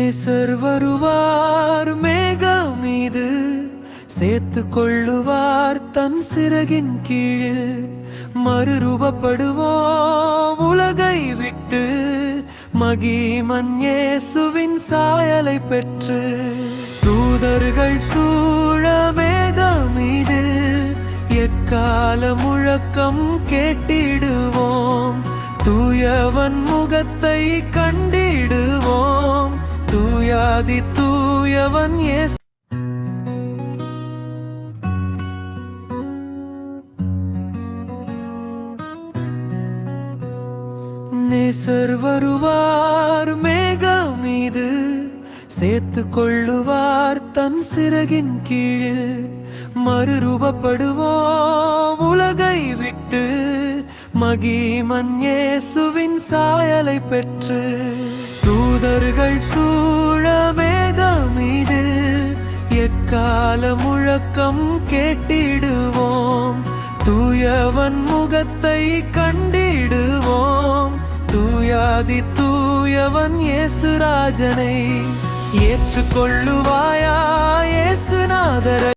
நேசர் வருவார் மேகம் மீது, சேர்த்து கொள்ளுவார் தன் சிறகின் கீழில். மறுரூபப்படுவோம் உலகை விட்டு, மகிமன் இயேசுவின் சாயலை பெற்று. தூதர்கள் சூழ மேகம் மீதில், எக்கால முழக்கம் கேட்டிடுவோம். தூயவன் முகத்தை கண்டிடுவோம். தூயாதி தூயவன் இயேசு. நேசர் வருவார் மேகம் மீது, சேர்த்து கொள்ளுவார் தன் சிறகின் கீழில். மறுரூபப்படுவோம் உலகை விட்டு, மகிமன் இயேசுவின் சாயலை பெற்று. தூதர்கள் சூழ மேகம் மீதில், எக்கால முழக்கம் கேட்டிடுவோம். தூயவன் முகத்தை கண்டிடுவோம். தூயாதி தூயவன் இயேசு ராஜனை ஏற்றுக்கொள்ளுவாயா இயேசுநாதரை?